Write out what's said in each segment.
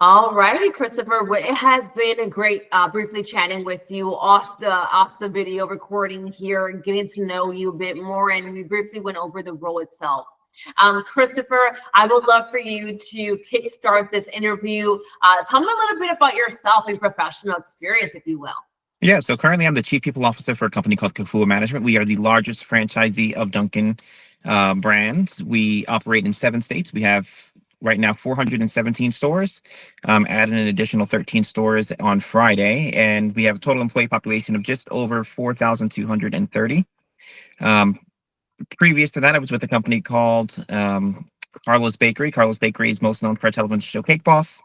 All righty, Christopher. Well, it has been a great briefly chatting with you off the video recording here and getting to know you a bit more. And we briefly went over the role itself. Christopher, I would love for you to kickstart this interview. Tell me a little bit about yourself and professional experience, if you will. Yeah, so currently I'm the chief people officer for a company called Kafua Management. We are the largest franchisee of Dunkin' brands. We operate in 7 states. We have right now 417 stores, added an additional 13 stores on Friday, and we have a total employee population of just over 4,230. Um, Previous to that, I was with a company called Carlos Bakery. Carlos Bakery is most known for a television show Cake Boss.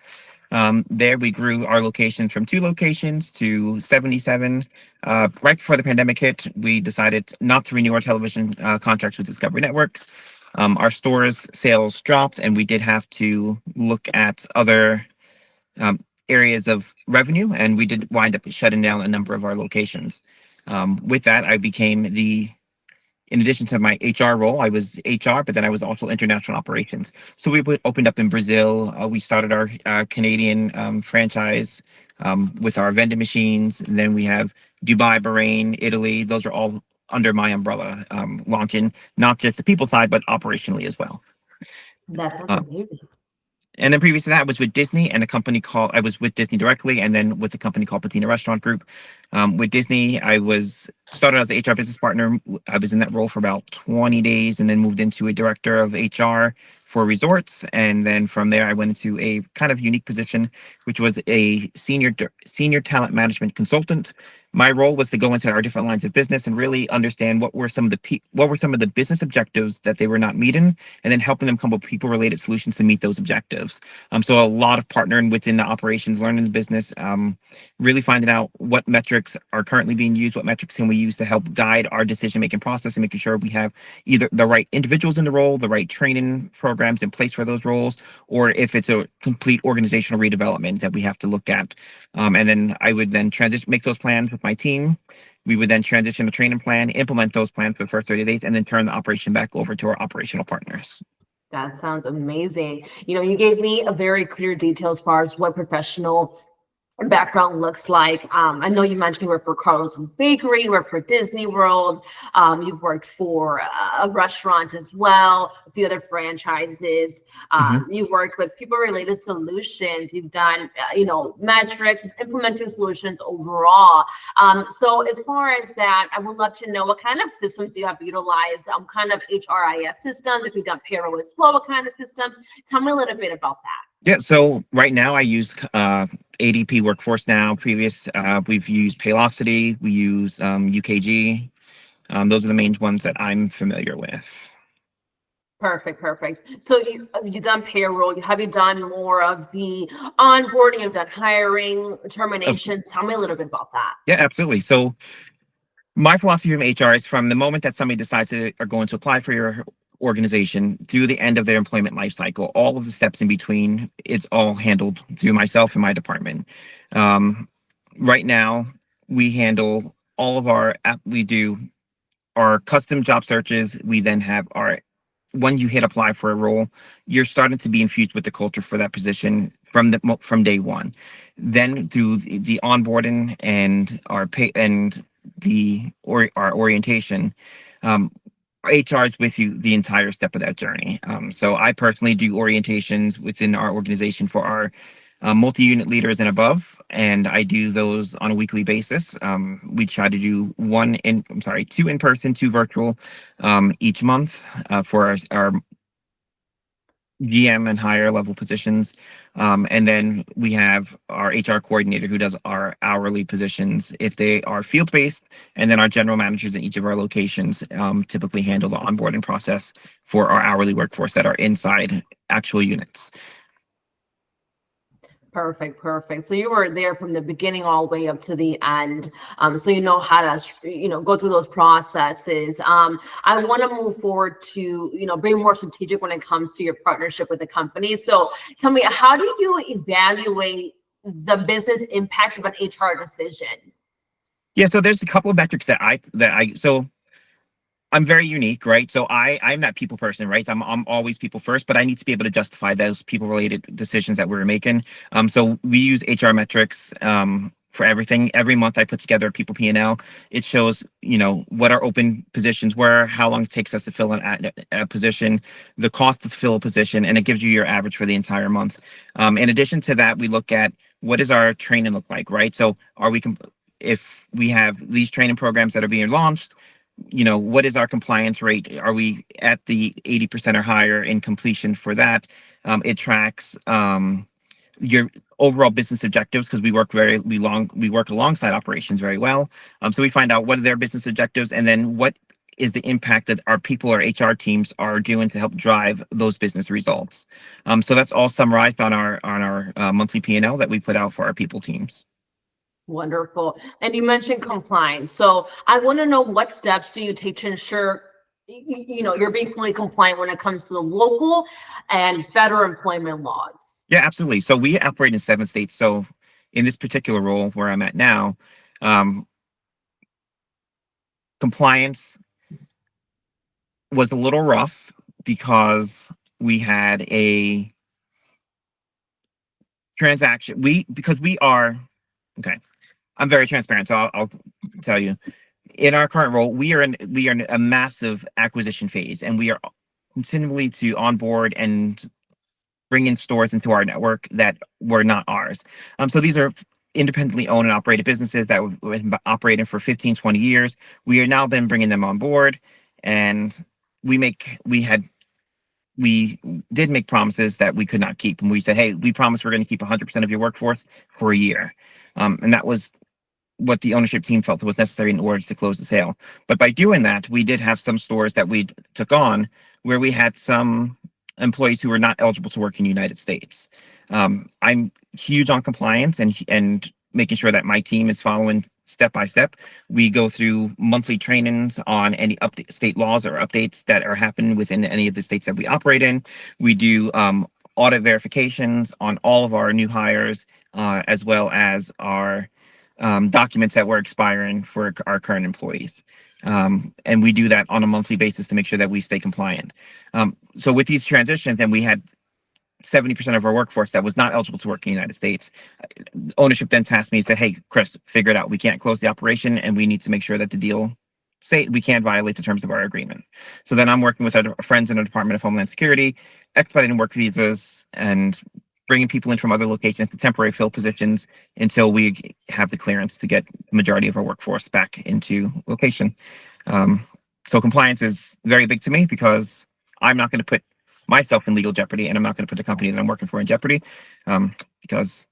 There, we grew our locations from 2 locations to 77. Right before the pandemic hit, we decided not to renew our television contracts with Discovery Networks. Our stores sales dropped, and we did have to look at other um, areas of revenue, and we did wind up shutting down a number of our locations. With that, I became in addition to my HR role, I was HR, but then I was also international operations. So opened up in Brazil. We started our Canadian franchise with our vending machines. And then we have Dubai, Bahrain, Italy. Those are all under my umbrella, launching not just the people side, but operationally as well. That sounds Uh, amazing. and then previous to that, I was with Disney and a company called, I was with Disney directly, and then with a company called Patina Restaurant Group. With Disney, I was started as the HR business partner. I was in that role for about 20 days and then moved into a director of HR for resorts. And then from there, I went into a kind of unique position, which was a senior talent management consultant. My role was to go into our different lines of business and really understand what were some of the business objectives that they were not meeting, and then helping them come up with people related solutions to meet those objectives. So a lot of partnering within the operations, learning the business, really finding out what metrics are currently being used, what metrics can we use to help guide our decision making process, and making sure we have either the right individuals in the role, the right training programs in place for those roles, or if it's a complete organizational redevelopment that we have to look at. And then I would then make those plans with my team. We would then transition a training plan, implement those plans for the first 30 days, and then turn the operation back over to our operational partners. That sounds amazing. You gave me a very clear detail as far as what professional background looks like. I know you mentioned you worked for Carlos's Bakery, you worked for Disney World, you've worked for a restaurant as well, a few other franchises. Mhm. You've worked with people-related solutions. You've done, metrics, implementing solutions overall. So as far as that, I would love to know what kind of systems you have utilized, kind of HRIS systems, if you've done payroll as well, what kind of systems? Tell me a little bit about that. Yeah, so right now I use ADP Workforce Now. We've used Paylocity, we use UKG. Those are the main ones that I'm familiar with. Perfect, perfect. So you've done payroll. Have you done more of the onboarding? You've done hiring, Of, terminations. Tell me a little bit about that. yeah, absolutely. So my philosophy from HR is from the moment that somebody decides they are going to apply for your organization through the end of their employment life cycle, all of the steps in between, it's all handled through myself and my department. Um, right now, we handle all of we do our custom job searches. We then have our, when you hit apply for a role, you're starting to be infused with the culture for that position from day one. Then through the onboarding and our pay and our orientation, um, HR is with you the entire step of that journey. So I personally do orientations within our organization for our multi-unit leaders and above, and I do those on a weekly basis. We try to do two in person, two virtual, each month for our GM and higher level positions. And then we have our HR coordinator who does our hourly positions if they are field based. And then our general managers in each of our locations typically handle the onboarding process for our hourly workforce that are inside actual units. Perfect, perfect. So you were there from the beginning all the way up to the end. So you know how to, go through those processes. I want to move forward to, be more strategic when it comes to your partnership with the company. So tell me, how do you evaluate the business impact of an HR decision? Yeah, so there's a couple of metrics that I I'm very unique, right? So I'm that people person, right? So I'm always people first, but I need to be able to justify those people related decisions that we're making. So we use HR metrics for everything. Every month I put together a people P&L. It shows, what our open positions were, how long it takes us to fill a position, the cost to fill a position, and it gives you your average for the entire month. In addition to that, we look at what does our training look like, right? So if we have these training programs that are being launched, what is our compliance rate? Are we at the 80% or higher in completion for that? It tracks your overall business objectives because we work alongside operations very well. So we find out what are their business objectives and then what is the impact that our people or HR teams are doing to help drive those business results. So that's all summarized on our monthly P&L that we put out for our people teams. Wonderful. And you mentioned compliance. So I want to know, what steps do you take to ensure you're being fully compliant when it comes to the local and federal employment laws? Yeah, absolutely. So we operate in 7 states. So in this particular role where I'm at now, compliance was a little rough because we had a transaction. Because we are okay. I'm very transparent, so I'll tell you. In our current role, we are in a massive acquisition phase, and we are continually to onboard and bring in stores into our network that were not ours. So these are independently owned and operated businesses that have been operating for 15, 20 years. We are now then bringing them on board, and we did make promises that we could not keep. And we said, hey, we promise we're going to keep 100% of your workforce for a year. And that was what the ownership team felt was necessary in order to close the sale. But by doing that, we did have some stores that we took on where we had some employees who were not eligible to work in the United States. I'm huge on compliance and making sure that my team is following step by step. We go through monthly trainings on any state laws or updates that are happening within any of the states that we operate in. We do audit verifications on all of our new hires, as well as our documents that were expiring for our current employees. And we do that on a monthly basis to make sure that we stay compliant. So with these transitions, and we had 70% of our workforce that was not eligible to work in the United States. Ownership then tasked me and said, hey, Chris, figure it out. We can't close the operation, and we need to make sure that the deal we can't violate the terms of our agreement. So then I'm working with our friends in the Department of Homeland Security, expediting work visas and bringing people in from other locations to temporary fill positions until we have the clearance to get the majority of our workforce back into location. So compliance is very big to me because I'm not going to put myself in legal jeopardy, and I'm not going to put the company that I'm working for in jeopardy, because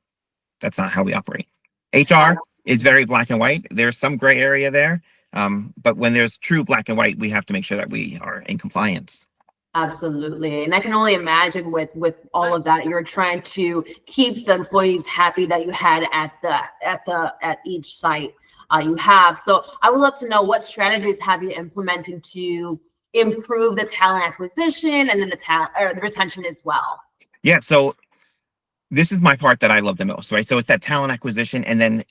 that's not how we operate. HR is very black and white. There's some gray area there, but when there's true black and white, we have to make sure that we are in compliance. Absolutely. And I can only imagine with all of that, you're trying to keep the employees happy that you had at each site you have. So I would love to know, what strategies have you implemented to improve the talent acquisition and then the talent or the retention as well? Yeah, so this is my part that I love the most, right? So it's that talent acquisition, and then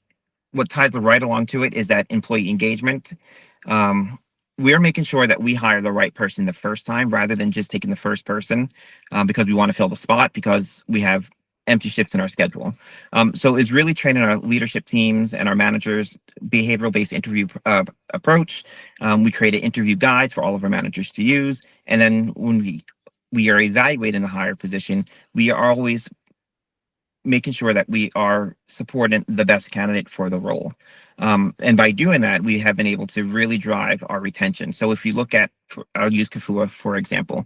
what ties right along to it is that employee engagement. We're making sure that we hire the right person the first time rather than just taking the first person, because we want to fill the spot because we have empty shifts in our schedule. So it's really training our leadership teams and our managers behavioral-based interview approach. We created interview guides for all of our managers to use. And then when we are evaluating the hire position, we are always making sure that we are supporting the best candidate for the role. And by doing that, we have been able to really drive our retention. So if you look at, I'll use Kafua, for example.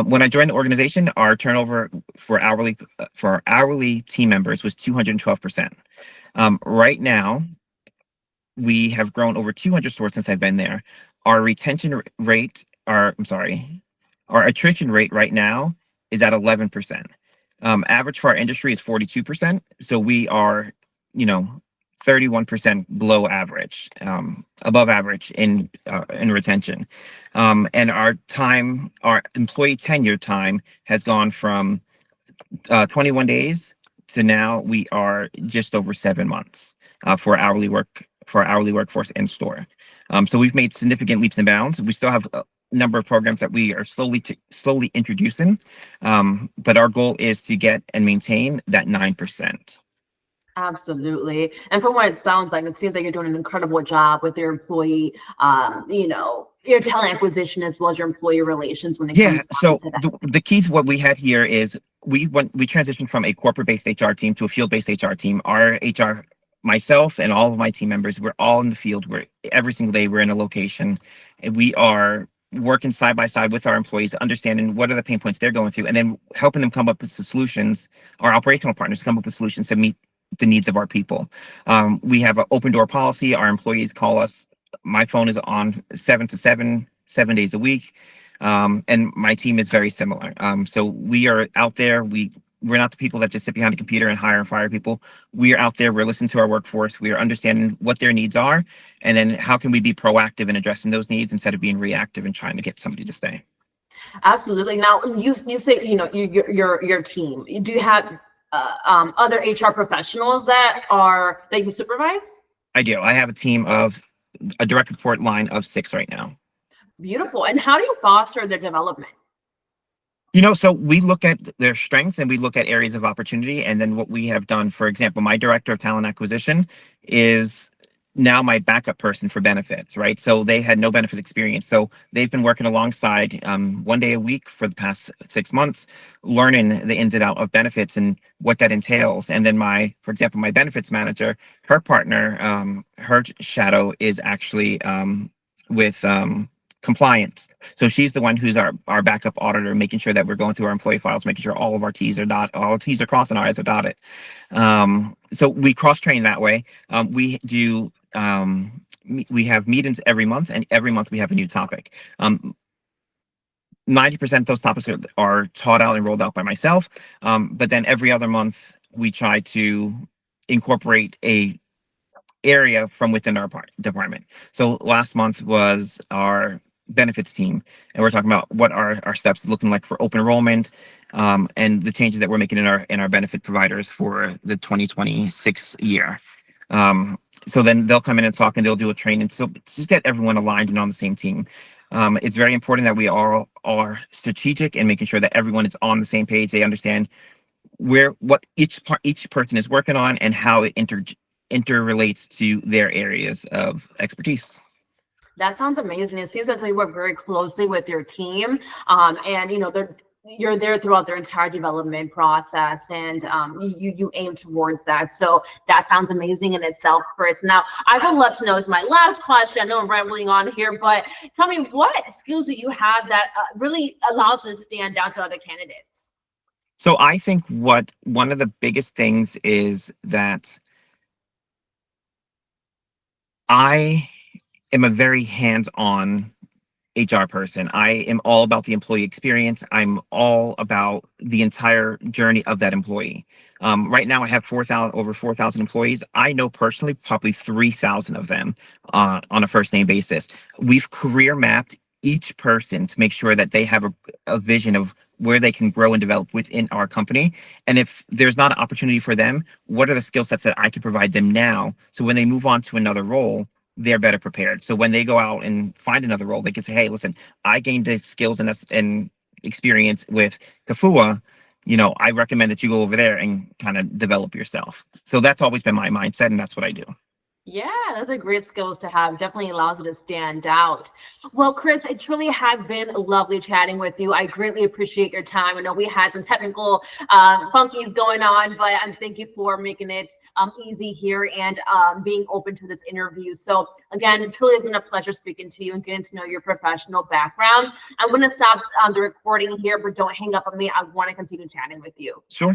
When I joined the organization, our turnover for our hourly team members was 212%. Right now, we have grown over 200 stores since I've been there. Our attrition rate right now is at 11%. Average for our industry is 42%. So we are, 31% below average, above average in retention. And our employee tenure time has gone from 21 days to now we are just over 7 months for hourly for our hourly workforce in store. So we've made significant leaps and bounds. We still have a number of programs that we are slowly introducing, but our goal is to get and maintain that 9%. Absolutely. And from what it sounds like, it seems like you're doing an incredible job with your employee, your talent acquisition as well as your employee relations when it Yeah, comes down so to that. the key to what we had here is we transitioned from a corporate-based HR team to a field-based HR team. Our HR, myself and all of my team members, we're all in the field. We're every single day we're in a location, and we are working side by side with our employees, understanding what are the pain points they're going through, and then helping them come up with the solutions. Our operational partners come up with solutions to meet the needs of our people. We have an open door policy. Our employees call us. My phone is on 7 to 7, 7 days a week. And my team is very similar. So we are out there. We're not the people that just sit behind a computer and hire and fire people. We are out there. We're listening to our workforce. We are understanding what their needs are, and then how can we be proactive in addressing those needs instead of being reactive and trying to get somebody to stay. Absolutely. Now, you say your team. Do you have other HR professionals that you supervise? I do. I have a direct report line of 6 right now. Beautiful. And how do you foster their development? So we look at their strengths and we look at areas of opportunity. And then what we have done, for example, my director of talent acquisition is now my backup person for benefits, right? So they had no benefit experience. So they've been working alongside 1 day a week for the past 6 months, learning the ins and outs of benefits and what that entails. And then for example, my benefits manager, her partner, her shadow is actually with compliance. So she's the one who's our backup auditor, making sure that we're going through our employee files, making sure all of our T's are dotted, all T's are crossed and our I's are dotted. So we cross-train that way. We do we have meetings every month, and every month we have a new topic. 90% of those topics are taught out and rolled out by myself. But then every other month we try to incorporate a area from within our department. So last month was our benefits team, and we're talking about what our steps looking like for open enrollment, and the changes that we're making in our benefit providers for the 2026 year. So then they'll come in and talk, and they'll do a training, so just get everyone aligned and on the same team. It's very important that we all are strategic and making sure that everyone is on the same page. They understand what each person is working on and how it interrelates to their areas of expertise. That sounds amazing. It seems as though you work very closely with your team, and you're there throughout their entire development process, and you aim towards that. So that sounds amazing in itself, Chris. Now, I would love to know, is my last question. I know I'm rambling on here, but tell me, what skills do you have that really allows you to stand out to other candidates? So I think one of the biggest things is that I am a very hands-on HR person. I am all about the employee experience. I'm all about the entire journey of that employee. Right now, I have over 4,000 employees. I know personally probably 3,000 of them on a first name basis. We've career mapped each person to make sure that they have a vision of where they can grow and develop within our company. And if there's not an opportunity for them, what are the skill sets that I can provide them now? So when they move on to another role, they're better prepared. So when they go out and find another role, they can say, hey, listen, I gained the skills and experience with Kafua. I recommend that you go over there and kind of develop yourself. So that's always been my mindset, and that's what I do. Yeah, those are great skills to have. Definitely allows you to stand out. Well, Chris, it truly has been lovely chatting with you. I greatly appreciate your time. I know we had some technical funkies going on, but thank you for making it easy here and being open to this interview. So again, it truly has been a pleasure speaking to you and getting to know your professional background. I'm going to stop the recording here, but don't hang up on me. I want to continue chatting with you. Sure.